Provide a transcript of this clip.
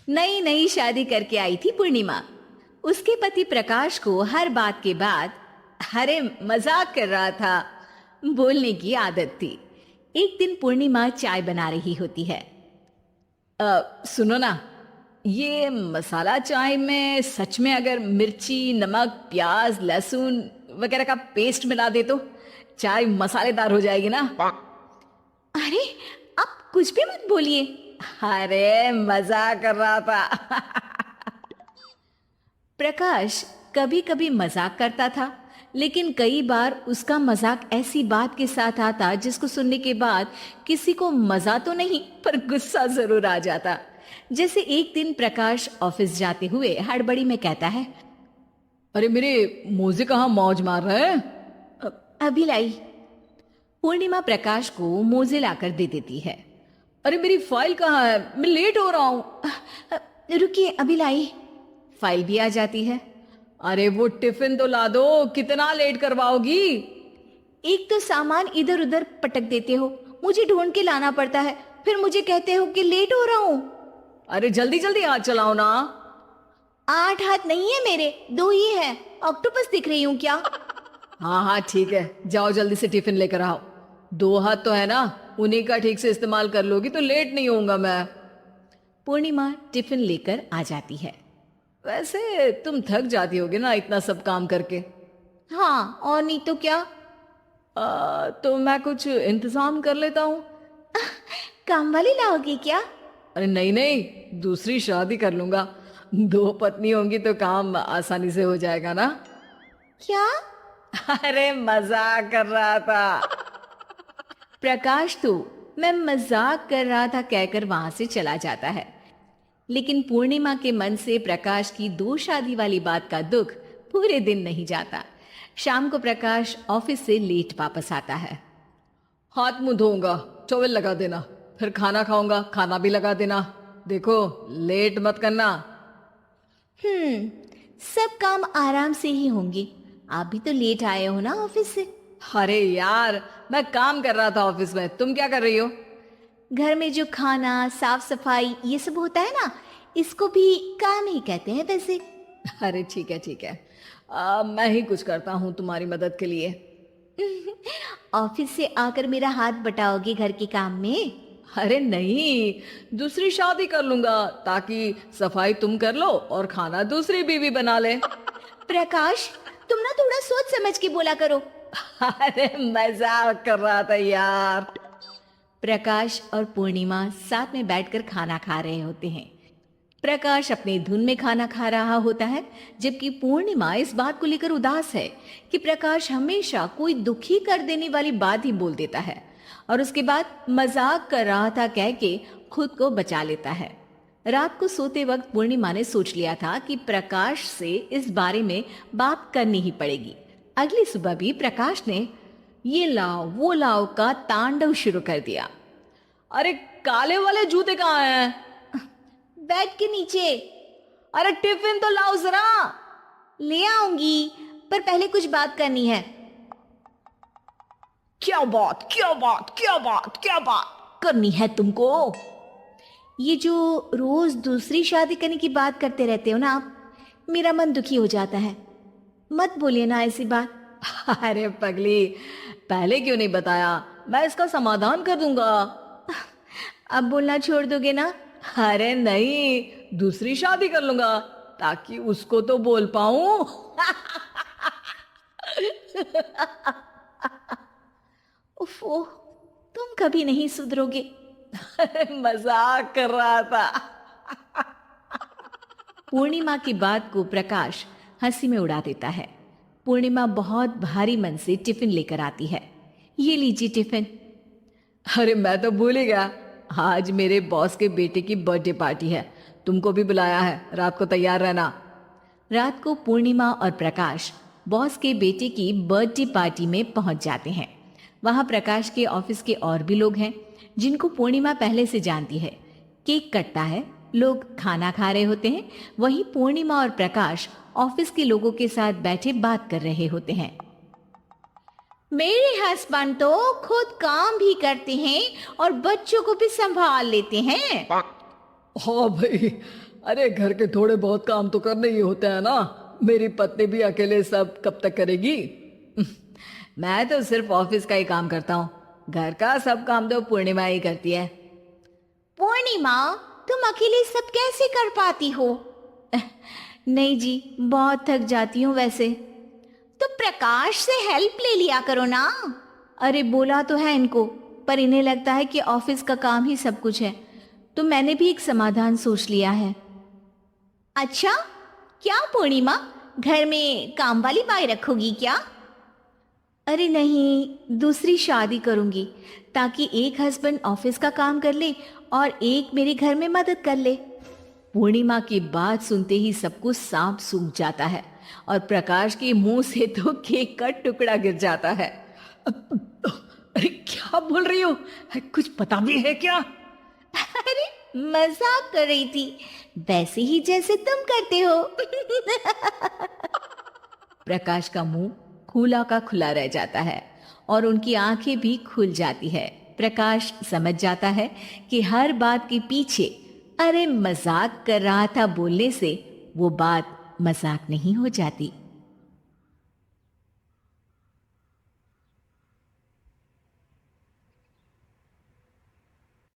नई नई शादी करके आई थी पूर्णिमा। उसके पति प्रकाश को हर बात के बाद अरे मजाक कर रहा था बोलने की आदत थी। एक दिन पूर्णिमा चाय बना रही होती है। सुनो ना, ये मसाला चाय में सच में अगर मिर्ची, नमक, प्याज, लहसुन वगैरह का पेस्ट मिला दे तो चाय मसालेदार हो जाएगी ना। अरे, आप कुछ भी मत बोलिए। अरे मजाक कर रहा था। प्रकाश कभी कभी मजाक करता था, लेकिन कई बार उसका मजाक ऐसी बात के साथ आता जिसको सुनने के बाद किसी को मजा तो नहीं पर गुस्सा जरूर आ जाता। जैसे एक दिन प्रकाश ऑफिस जाते हुए हड़बड़ी में कहता है, अरे मेरे मोजे कहाँ मौज मार रहे हैं। अभी लाई। पूर्णिमा प्रकाश को मोजे लाकर दे देती है। अरे मेरी फाइल कहाँ है, मैं लेट हो रहा हूं। रुकिए अभी लाई। फाइल भी आ जाती है। अरे वो टिफिन तो ला दो, कितना लेट करवाओगी। एक तो सामान इधर उधर पटक देते हो, मुझे ढूंढ के लाना पड़ता है, फिर मुझे कहते हो कि लेट हो रहा हूं। अरे जल्दी जल्दी हाथ चलाओ ना। 8 हाथ नहीं है मेरे, 2 ही है। ऑक्टोपस दिख रही हूं क्या। हाँ हाँ ठीक है, जाओ जल्दी से टिफिन लेकर आओ। 2 हाथ तो है ना, उन्हीं का ठीक से इस्तेमाल कर लोगी तो लेट नहीं होऊंगा मैं। पूर्णिमा टिफिन लेकर आ जाती है। वैसे तुम थक जाती होगी ना इतना सब काम करके। हाँ, और नहीं तो क्या। तो मैं कुछ इंतजाम कर लेता हूँ। काम वाली लाओगी क्या। अरे नहीं नहीं, दूसरी शादी कर लूंगा। 2 पत्नी होंगी तो काम आसानी से हो जाएगा ना। क्या। अरे मजाक कर रहा था। प्रकाश तो मैं मजाक कर रहा था कहकर वहां से चला जाता है। लेकिन पूर्णिमा के मन से प्रकाश की 2 शादी वाली बात का दुख पूरे दिन नहीं जाता। शाम को प्रकाश ऑफिस से लेट वापस आता है। हाथ मुंह धोऊंगा, टॉवेल लगा देना, फिर खाना खाऊंगा, खाना भी लगा देना। देखो लेट मत करना। सब काम आराम से ही होंगे। आप भी तो लेट आए हो ना ऑफिस से। अरे यार, मैं काम कर रहा था ऑफिस में, तुम क्या कर रही हो। घर में जो खाना, साफ सफाई ये सब होता है ना, इसको भी काम ही कहते हैं वैसे। अरे ठीक है ठीक है, मैं ही कुछ करता हूँ तुम्हारी मदद के लिए। ऑफिस से आकर मेरा हाथ बटाओगे घर के काम में। अरे नहीं, दूसरी शादी कर लूंगा ताकि सफाई तुम कर लो और खाना दूसरी बीवी बना ले। प्रकाश, तुम ना थोड़ा सोच समझ के बोला करो। अरे मजाक कर रहा था यार। प्रकाश और पूर्णिमा साथ में बैठकर खाना खा रहे होते हैं। प्रकाश अपनी धुन में खाना खा रहा होता है, जबकि पूर्णिमा इस बात को लेकर उदास है कि प्रकाश हमेशा कोई दुखी कर देने वाली बात ही बोल देता है और उसके बाद मजाक कर रहा था कह के खुद को बचा लेता है। रात को सोते वक्त पूर्णिमा ने सोच लिया था कि प्रकाश से इस बारे में बात करनी ही पड़ेगी। अगली सुबह भी प्रकाश ने ये लाओ वो लाओ का तांडव शुरू कर दिया। अरे काले वाले जूते कहाँ हैं। बेड के नीचे। अरे टिफिन तो लाओ जरा। ले आऊंगी, पर पहले कुछ बात करनी है। क्या बात क्या बात क्या बात क्या बात करनी है तुमको। ये जो रोज दूसरी शादी करने की बात करते रहते हो ना आप, मेरा मन दुखी हो जाता है। मत बोलिए ना ऐसी बात। अरे पगली, पहले क्यों नहीं बताया, मैं इसका समाधान कर दूंगा। अब बोलना छोड़ दोगे ना। अरे नहीं, दूसरी शादी कर लूंगा ताकि उसको तो बोल पाऊं। उफ़ो, तुम कभी नहीं सुधरोगे। अरे मजाक कर रहा था। पूर्णिमा की बात को प्रकाश हंसी में उड़ा देता है। पूर्णिमा बहुत भारी मन से टिफिन लेकर आती है। ये लीजिए टिफिन। अरे मैं तो भूल ही गया, आज मेरे बॉस के बेटे की बर्थडे पार्टी है, तुमको भी बुलाया है, रात को तैयार रहना। रात को पूर्णिमा और प्रकाश बॉस के बेटे की बर्थडे पार्टी में पहुंच जाते हैं। वहां प्रकाश के ऑफिस के और भी लोग हैं जिनको पूर्णिमा पहले से जानती है। केक कटता है, लोग खाना खा रहे होते हैं। वहीं पूर्णिमा और प्रकाश ऑफिस के लोगों के साथ बैठे बात कर रहे होते हैं। मेरे हस्बैंड तो खुद काम भी करते हैं और बच्चों को भी संभाल लेते हैं। हाँ भाई, अरे घर के थोड़े बहुत काम तो करने ही होते हैं ना। मेरी पत्नी भी अकेले सब कब तक करेगी। मैं तो सिर्फ ऑफिस का ही काम करता हूँ, घर का सब काम तो पूर्णिमा ही करती है। पूर्णिमा, तुम अकेले सब कैसे कर पाती हो? नहीं जी, बहुत थक जाती हूँ वैसे। तो प्रकाश से हेल्प ले लिया करो ना। अरे बोला तो है इनको, पर इन्हें लगता है कि ऑफिस का काम ही सब कुछ है, तो मैंने भी एक समाधान सोच लिया है। अच्छा, क्या पूर्णिमा, घर में काम वाली बाई रखोगी क्या? अरे नहीं, दूसरी शादी करूंगी ताकि एक हस्बैंड ऑफिस का काम कर ले और एक मेरे घर में मदद कर ले। पूर्णिमा की बात सुनते ही सब कुछ सांप सूख जाता है और प्रकाश के मुंह से तो केक का टुकड़ा गिर जाता है। अरे क्या बोल रही हो, कुछ पता भी है क्या? अरे मजाक कर रही थी, वैसे ही जैसे तुम करते हो। प्रकाश का मुंह खुला का खुला रह जाता है और उनकी आंखें भी खुल जाती है। प्रकाश समझ जाता है कि हर बात के पीछे अरे मजाक कर रहा था बोलने से वो बात मजाक नहीं हो जाती।